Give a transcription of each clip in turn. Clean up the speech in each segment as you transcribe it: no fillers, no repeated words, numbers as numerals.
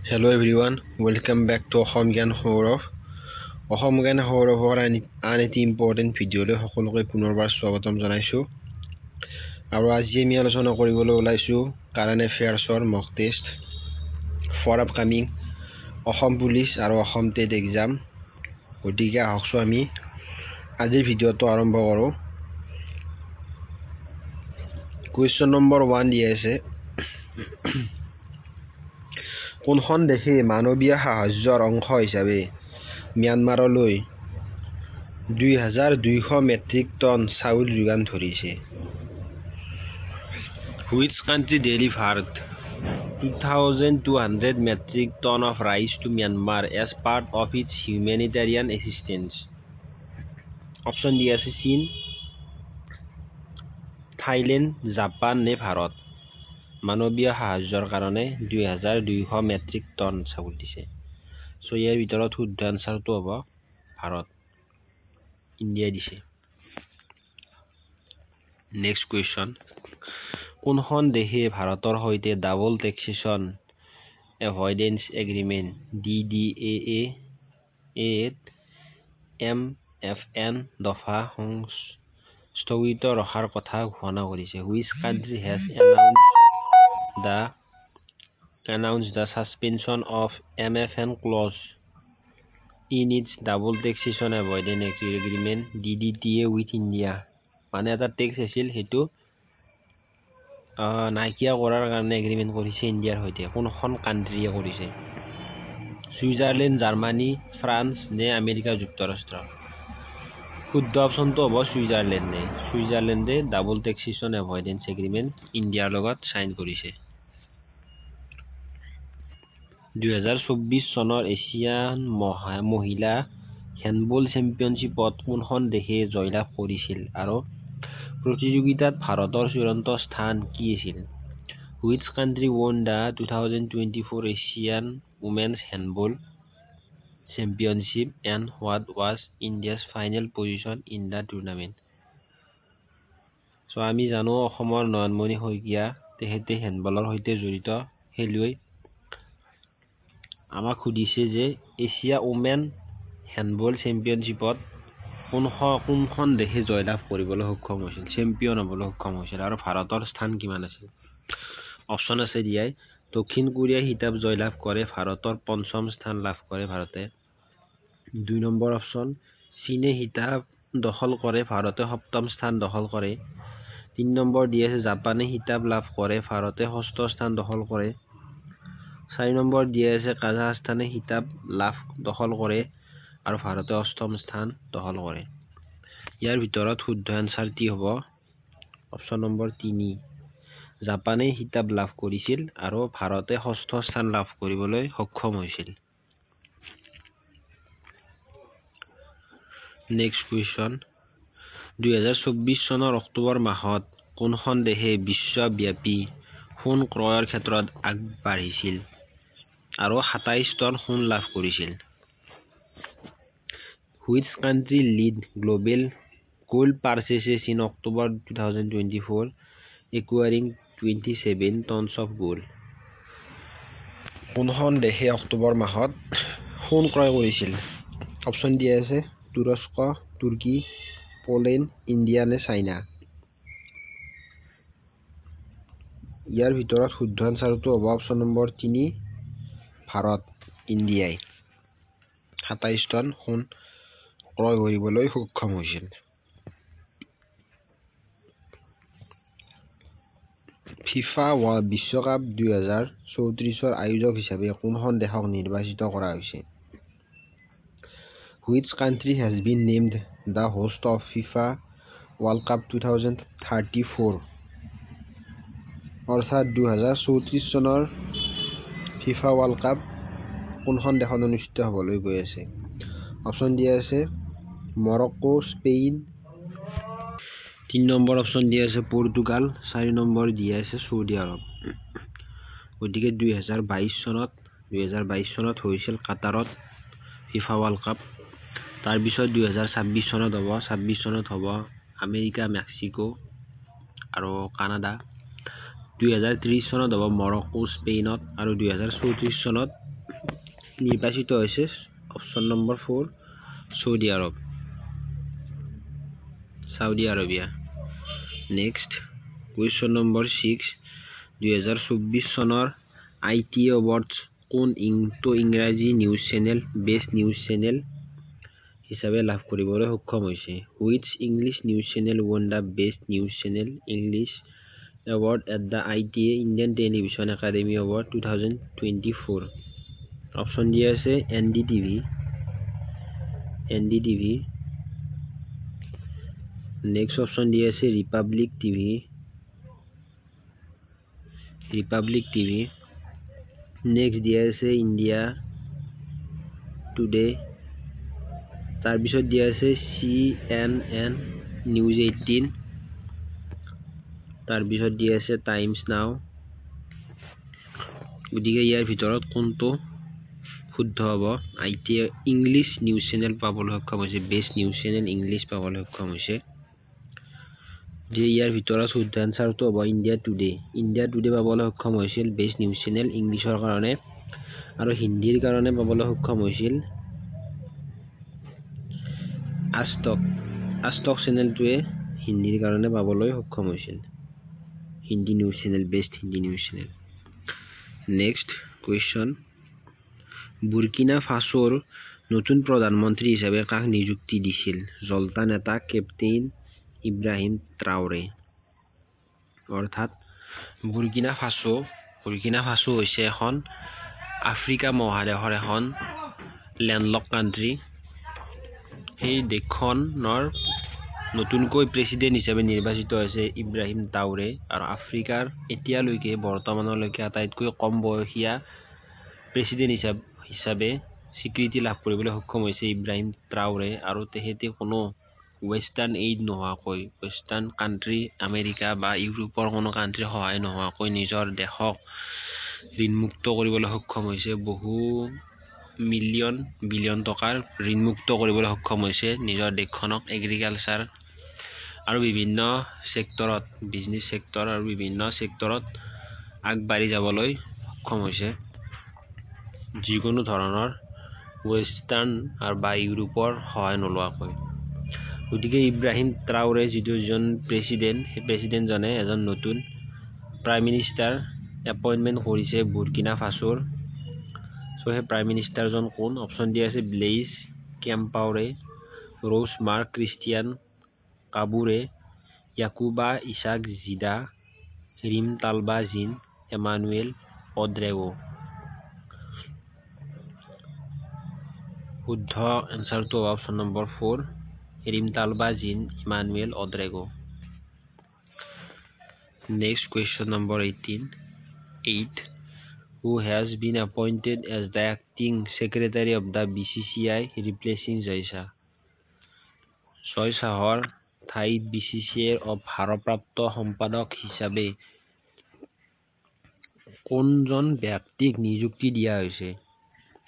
Hello everyone, welcome back to Assam জ্ঞান সৌৰভ। অসম জ্ঞান সৌৰভৰ আন এটি ইম্পৰ্টেণ্ট ভিডিঅ'লৈ সকলোকে পুনৰবাৰ স্বাগতম জনাইছোঁ। আৰু আজি আমি আলোচনা কৰিবলৈ ওলাইছোঁ কাৰেণ্ট এফেয়াৰ্ছৰ mock test for upcoming Assam police আৰু অসম টেট এক্সাম। গতিকে আহকচোন আমি আজিৰ ভিডিঅ'টো আৰম্ভ কৰোঁ। কুৱেশ্যন নম্বৰ 1 দিয়া আছে, কোনখন দেশে মানৱীয় সাহায্যৰ অংশ হিচাপে ম্যানমাৰলৈ 2200 মেট্ৰিক টন চাউল যোগান ধৰিছে? Which country delivered 2200 metric ton of rice to Myanmar as part of its humanitarian assistance? Option দিয়া আছে চীন, থাইলেণ্ড, জাপান নে ভাৰত মানৱীয় সাহায্যৰ কাৰণে 2200 মেট্ৰিক টন চাউল দিছে। চ' ইয়াৰ ভিতৰত শুদ্ধ আনচাৰটো হ'ব ভাৰত, ইণ্ডিয়াই দিছে। নেক্সট কুৱেশ্যন, কোনখন দেশে ভাৰতৰ সৈতে double taxation এভইডেন্স agreement DDAA MFN দফা স্থগিত ৰখাৰ কথা ঘোষণা কৰিছে? Which country has announced the suspension of MFN clause in its double taxation avoidance agreement DDTA with India? মানে এটা টেক্স আছিল, সেইটো নাইকিয়া কৰাৰ কাৰণে এগ্ৰিমেণ্ট কৰিছে ইণ্ডিয়াৰ সৈতে। কোনখন কাণ্ট্ৰিয়ে কৰিছে? ছুইজাৰলেণ্ড, জাৰ্মানী, ফ্ৰান্স নে আমেৰিকা যুক্তৰাষ্ট্ৰ? শুদ্ধ অপশ্যনটো হ'ব ছুইজাৰলেণ্ডে। ছুইজাৰলেণ্ডে ডাবল টেক্সেশ্যন এভইডেন্স এগ্ৰিমেণ্ট ইণ্ডিয়াৰ লগত চাইন কৰিছে। 2024 চনৰ এছিয়ান মহিলা হেণ্ডবল চেম্পিয়নশ্বিপত কোনখন দেশে জয়লাভ কৰিছিল আৰু প্ৰতিযোগিতাত ভাৰতৰ চূড়ান্ত স্থান কি আছিল? Which country won the 2024 Asian Women's Handball Championship and what was India's final position in the tournament? চ' আমি জানো অসমৰ নয়নমণি শইকীয়া তেখেতে হেণ্ডবলৰ সৈতে জড়িত খেলুৱৈ। আমাক সুধিছে যে এছিয়া ওমেন হেণ্ডবল চেম্পিয়নশ্বিপত কোনখন দেশে জয়লাভ কৰিবলৈ সক্ষম হৈছিল, চেম্পিয়ন হ'বলৈ সক্ষম হৈছিল আৰু ভাৰতৰ স্থান কিমান আছিল? অপশ্যন আছে দিয়াই। দক্ষিণ কোৰিয়াই খিতাপ জয়লাভ কৰে, ভাৰতৰ 5ম স্থান লাভ কৰে ভাৰতে। 2 নম্বৰ অপশ্যন, চীনে খিতাপ দখল কৰে, ভাৰতে 7ম স্থান দখল কৰে। 3 নম্বৰ দি আছে জাপানে খিতাপ লাভ কৰে, ভাৰতে 6ষ্ঠ স্থান দখল কৰে। 4 নম্বৰ দি আছে কাজাখস্তানে খিতাপ দখল কৰে আৰু ভাৰতে 8ম স্থান দখল কৰে। ইয়াৰ ভিতৰত শুদ্ধ এনচাৰটি হ'ব অপশ্যন নম্বৰ 3, জাপানে খিতাপ লাভ কৰিছিল আৰু ভাৰতে 6ষ্ঠ স্থান লাভ কৰিবলৈ সক্ষম হৈছিল। নেক্সট কুৱেশ্যন, 2024 চনৰ অক্টোবৰ মাহত কোনখন দেশে বিশ্বব্যাপী সোণ ক্ৰয়ৰ ক্ষেত্ৰত আগবাঢ়িছিল আৰু 27 টন সোণ লাভ কৰিছিল? Which country lead global gold purchases in October 2024, acquiring 27 tons of gold? কোনখন দেশে অক্টোবৰ মাহত সোণ ক্ৰয় কৰিছিল? অপশ্যন দিয়া আছে তুৰস্ক, তুৰ্কী, পোলেণ্ড, ইণ্ডিয়া নে চাইনা? ইয়াৰ ভিতৰত শুদ্ধ আনচাৰটো হ'ব অপশ্যন নম্বৰ 3, ভাৰত, ইণ্ডিয়াই 27 টন সোণ ক্ৰয় কৰিবলৈ সক্ষম হৈছিল। ফিফা বিশ্বকাপ 2034ৰ আয়োজক হিচাপে কোনখন দেশক নিৰ্বাচিত কৰা হৈছে? Which country has been named the host of FIFA World Cup 2034? অৰ্থাৎ 2034 চনৰ ফিফা ৱৰ্ল্ড কাপ কোনখন দেশত অনুষ্ঠিত হ'বলৈ গৈ আছে? অপশ্যন দিয়া আছে মৰক্কো, স্পেইন। 3 নম্বৰ অপশ্যন দিয়া আছে পৰ্তুগাল, 4 নম্বৰ দিয়া আছে চৌদি আৰব। গতিকে 2022 চনত হৈছিল কাটাৰত ফিফা ৱৰ্ল্ড কাপ। তাৰপিছত 2026 চনত হ'ব, 26 চনত হ'ব আমেৰিকা, মেক্সিকো আৰু কানাডা। 2030 চনত হ'ব মৰক্কো, স্পেইনত আৰু 2034 চনত নিৰ্বাচিত হৈছে option number 4 Saudi Arabia. Next question number 6 2024 চনৰ ITA Awards কোন ইংৰাজী news channel best news channel হিচাপে লাভ কৰিবলৈ সক্ষম হৈছে which English news channel won the best news channel English award at the ITA Indian Television Academy Award 2024 option দিয়া আছে NDTV next option দিয়া আছে ৰিপাব্লিক টিভি নেক্সট দিয়া আছে ইণ্ডিয়া টুডে তাৰপিছত দিয়া আছে CNN নিউজ 18 তাৰপিছত দিয়া আছে টাইমছ নাও গতিকে ইয়াৰ ভিতৰত কোনটো শুদ্ধ হ'ব ITA ইংলিছ নিউজ চেনেল পাবলৈ সক্ষম হৈছে বেষ্ট নিউজ চেনেল ইংলিছ পাবলৈ সক্ষম হৈছে যে ইয়াৰ ভিতৰত শুদ্ধ আনসাৰটো হ'ব ইণ্ডিয়া টুডে পাবলৈ সক্ষম হৈছিল বেষ্ট নিউজ চেনেল ইংলিছৰ কাৰণে আৰু হিন্দীৰ কাৰণে পাবলৈ সক্ষম হৈছিল আজতক চেনেলটোৱে হিন্দীৰ কাৰণে পাবলৈ সক্ষম হৈছিল Hindi news channel best Hindi news channel next question Burkina ফাছোৰ নতুন প্ৰধানমন্ত্ৰী হিচাপে কাক নিযুক্তি দিছিল জলতা নেতা কেপ্টেইন ইব্ৰাহিম ট্ৰাউৰে অৰ্থাৎ বুৰ্কিনা ফাছো হৈছে এখন আফ্ৰিকা মহাদেশৰ এখন লেণ্ডলক কাণ্ট্ৰি সেই দেশখনৰ নতুনকৈ প্ৰেসিডেন্ট হিচাপে নিৰ্বাচিত হৈছে ইব্ৰাহিম ট্ৰাউৰে আৰু আফ্ৰিকাৰ এতিয়ালৈকে বৰ্তমানলৈকে আটাইতকৈ কম বয়সীয়া প্ৰেসিডেন্ট হিচাপে স্বীকৃতি লাভ কৰিবলৈ সক্ষম হৈছে ইব্ৰাহিম ট্ৰাউৰে আৰু তেখেতে কোনো ৱেষ্টাৰ্ণ এইড নোহোৱাকৈ ৱেষ্টাৰ্ণ কাণ্ট্ৰি আমেৰিকা বা ইউৰোপৰ কোনো কাণ্ট্ৰি সহায় নোহোৱাকৈ নিজৰ দেশক ঋণমুক্ত কৰিবলৈ সক্ষম হৈছে বহু বিলিয়ন টকাৰ ঋণমুক্ত কৰিবলৈ সক্ষম হৈছে নিজৰ দেশখনক এগ্ৰিকালচাৰ আৰু বিভিন্ন সেক্টৰত বিজনেছ সেক্টৰ আৰু বিভিন্ন সেক্টৰত আগবাঢ়ি যাবলৈ সক্ষম হৈছে যিকোনো ধৰণৰ ৱেষ্টাৰ্ণ আৰু বা ইউৰোপৰ সহায় নোলোৱাকৈ গতিকে ইব্ৰাহিম ট্ৰাউৰে যিজন প্ৰেসিডেন্ট সেই প্ৰেসিডেন্টজনে এজন নতুন প্ৰাইম মিনিষ্টাৰ এপইণ্টমেণ্ট কৰিছে বুৰ্কিনা ফাছোৰ সেই প্ৰাইম মিনিষ্টাৰজন কোন অপশ্যন দিয়া আছে Blaise Compaore Roch Marc Christian Kabore Yacouba Isaac Zida Rimtalba Jean Emmanuel Ouedraogo শুদ্ধ এনসাৰটো option number 4 Rimtalba Jean Emmanuel Ouedraogo next question number 8 who has been appointed as the acting secretary of the BCCI replacing Jai Shah শাহৰ ঠাইত BCCIৰ ভাৰপ্ৰাপ্ত সম্পাদক হিচাপে কোনজন ব্যক্তিক নিযুক্তি দিয়া হৈছে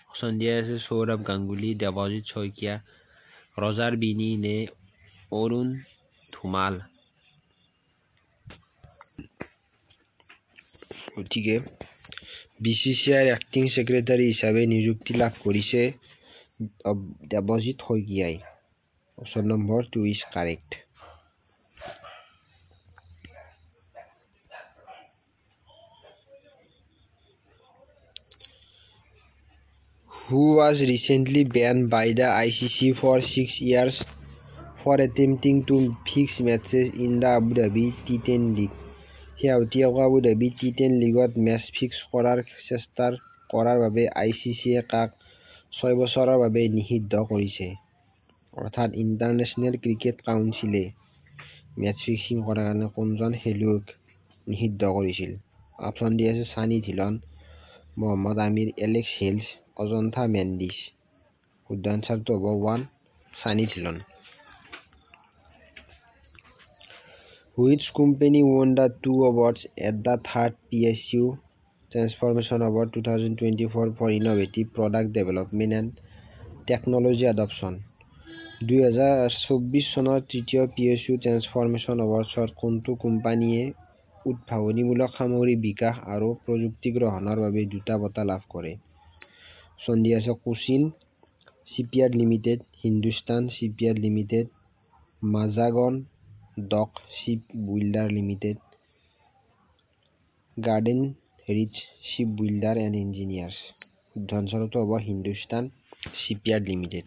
অপশ্যন দিয়া আছে সৌৰভ গাংগুলী দেৱজিৎ শইকীয়া ৰজাৰ বিনি নে অৰুণ ধুমাল গতিকে BCCIৰ এক্টিং সেক্ৰেটাৰী হিচাপে নিযুক্তি লাভ কৰিছে দেৱজিৎ শইকীয়াই option number 2 is correct who was recently banned by the ICC for 6 years for attempting to fix matches in the Abu Dhabi T10 League শেহতীয়াকৈ আবু ধাবি T10 লীগত মেচ ফিক্স কৰাৰ বাবে ICCয়ে কাক 6 বছৰৰ বাবে নিষিদ্ধ কৰিছে অৰ্থাৎ ইণ্টাৰনেশ্যনেল ক্ৰিকেট কাউন্সিলে মেচ ফিক্সিং কৰাৰ কাৰণে কোনজন খেলুৱৈক নিষিদ্ধ কৰিছিল অপশ্যন দিয়া আছে সানি ধিলন মোহাম্মদ আমিৰ এলেক্স হেলছ অজন্তা মেণ্ডিছ শুদ্ধ আনসাৰটো হ'ব 1 সানি Dhillon Which company won the 2 awards at the 3rd PSU Transformation Award 2024 for Innovative Product Development and Technology Adoption 2024 চনৰ 3য় PSU Transformation Awardsৰ কোনটো কোম্পানীয়ে উদ্ভাৱনীমূলক সামগ্ৰী বিকাশ আৰু প্ৰযুক্তি গ্ৰহণৰ বাবে দুটা বঁটা লাভ কৰে অপশ্যন ডি আছে Cochin shipyard limited, Hindustan shipyard limited, Mazagon dock ship builder limited, garden reach ship builder and engineers. শুদ্ধ আনচাৰটো হ'ব Hindustan shipyard limited.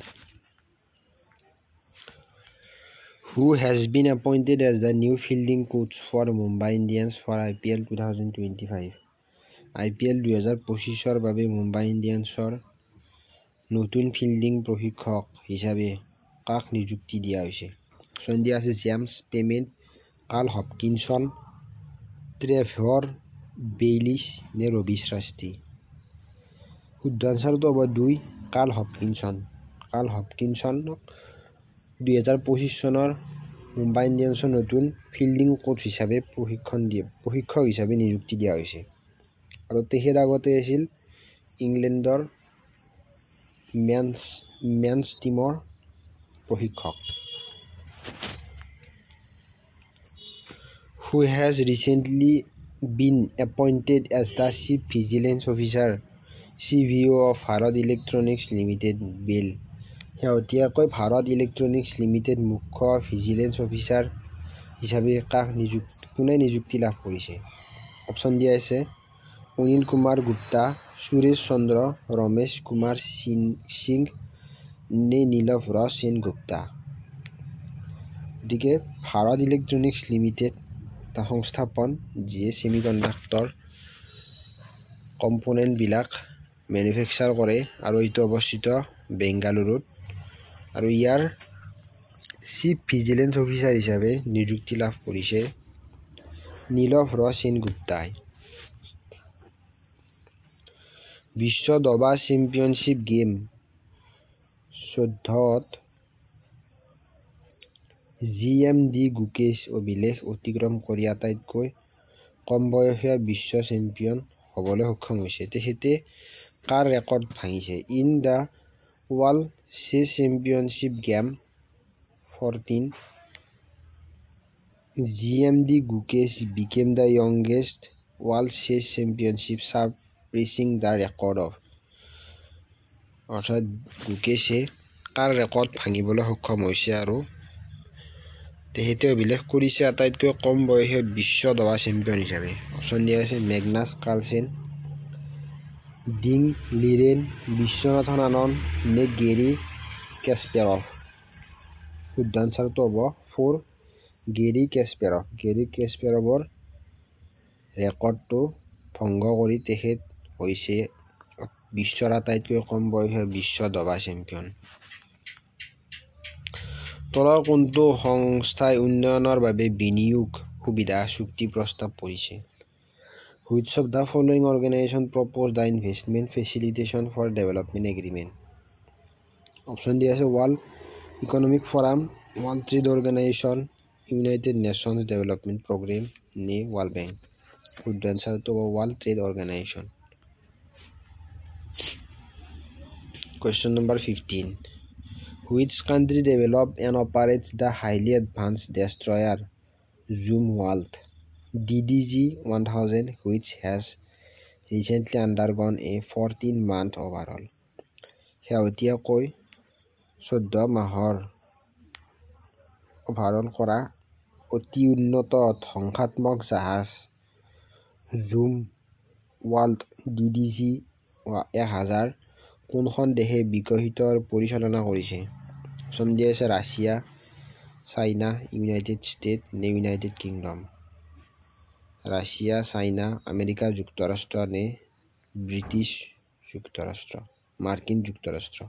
Who has been appointed as the new fielding coach for Mumbai Indians for IPL 2025? IPL 2025 বাবে মুম্বাই ইণ্ডিয়ানছৰ নতুন fielding প্ৰশিক্ষক হিচাপে কাক নিযুক্তি দিয়া হৈছে? অপশ্যন দিয়া আছে জেমছ পেমেণ্ট, কাৰ্ল হপকিনছন, ট্ৰেভৰ বেইলিছ নে ৰবি শাস্ত্ৰী। শুদ্ধ আনচাৰটো হ'ব 2 কাৰ্ল হপকিনছন। কাৰ্ল হপকিনছনক 2025 চনৰ মুম্বাই ইণ্ডিয়ানছৰ নতুন ফিল্ডিং কোচ হিচাপে প্ৰশিক্ষক হিচাপে নিযুক্তি দিয়া হৈছে আৰু তেখেত আগতে আছিল ইংলেণ্ডৰ মেন্স টিমৰ প্ৰশিক্ষক। Who has recently been appointed as the Chief Vigilance Officer CVO of Bharat Electronics Limited BEL? শেহতীয়াকৈ ভাৰত ইলেক্ট্ৰনিক্স লিমিটেড মুখ্য ভিজিলেন্স অফিচাৰ হিচাপে কোনে নিযুক্তি লাভ কৰিছে? অপশ্যন দিয়া আছে অনিল কুমাৰ গুপ্তা, সুৰেশ চন্দ্ৰ, ৰমেশ কুমাৰ সিং নে নীলভ ৰছ সেন গুপ্তা। গতিকে ভাৰত ইলেক্ট্ৰনিক্স লিমিটেড এটা সংস্থাপন যিয়ে ছেমিকণ্ডাক্টৰ কম্পনেণ্টবিলাক মেনুফেকচাৰ কৰে আৰু এইটো অৱস্থিত বেংগালুৰুত আৰু ইয়াৰ চিফ ভিজিলেন্স অফিচাৰ হিচাপে নিযুক্তি লাভ কৰিছে নীলভ ৰছ সেন গুপ্তাই। বিশ্ব দবা চেম্পিয়নশ্বিপ গেম 14ত GMD গুকেশ অভিলেখ অতিক্ৰম কৰি আটাইতকৈ কম বয়সীয়া বিশ্ব চেম্পিয়ন হ'বলৈ সক্ষম হৈছে। তেখেতে কাৰ ৰেকৰ্ড ভাঙিছে? In the world chess championship game 14, GMD Gukesh became the youngest world chess championship surpassing the record of। অৰ্থাৎ গুকেশে কাৰ ৰেকৰ্ড ভাঙিবলৈ সক্ষম হৈছে আৰু তেখেতে অভিলেখ কৰিছে আটাইতকৈ কম বয়সীয় বিশ্ব দবা চেম্পিয়ন হিচাপে। অপশ্যন দিয়া আছে Magnus Carlsen, Ding Liren, Viswanathan Anand নে গেৰী কেছপেৰভ। শুদ্ধ আনচাৰটো হ'ব 4 গেৰী কেছপেৰভ। গেৰী কেছপেৰভৰ ৰেকৰ্ডটো ভংগ কৰি তেখেত হৈছে বিশ্বৰ আটাইতকৈ কম বয়সীয় বিশ্ব দবা চেম্পিয়ন। তলৰ কোনটো সংস্থাই উন্নয়নৰ বাবে বিনিয়োগ সুবিধা চুক্তি প্ৰস্তাৱ কৰিছে? Which of the following organization proposed the investment facilitation for development agreement? Option দিয়া আছে World Economic Forum, World Trade Organization, United Nations Development Programme নে ৱৰ্ল্ড বেংক। শুদ্ধ আনচাৰটো হ'ব World Trade Organization. Question number 15. Which country developed and operates the highly advanced destroyer Zumwalt DDG-1000 which has recently undergone a 14-month overhaul? শেহতীয়াকৈ 14 মাহৰ overall কৰা অতি উন্নত ধ্বংসাত্মক জাহাজ জুম ৱাল্ট DDG-1000 কোনখন দেশে বিকশিত আৰু পৰিচালনা কৰিছে? অপশ্যন দিয়া আছে ৰাছিয়া, চাইনা, ইউনাইটেড ষ্টেট নে United kingdom. Russia, China, America যুক্তৰাষ্ট্ৰ নে ব্ৰিটিছ যুক্তৰাষ্ট্ৰ, মাৰ্কিন যুক্তৰাষ্ট্ৰ।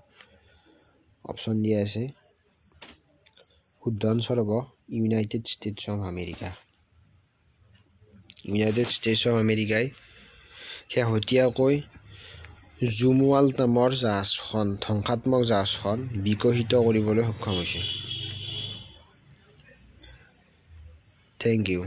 অপশ্যন দিয়া আছে শুদ্ধ আনচাৰ হ'ব United states of America. United states of আমেৰিকাই শেহতীয়াকৈ জুমৱাল্ট নামৰ জাহাজখন ধ্বংসাত্মক জাহাজখন বিকশিত কৰিবলৈ সক্ষম হৈছে। Thank U.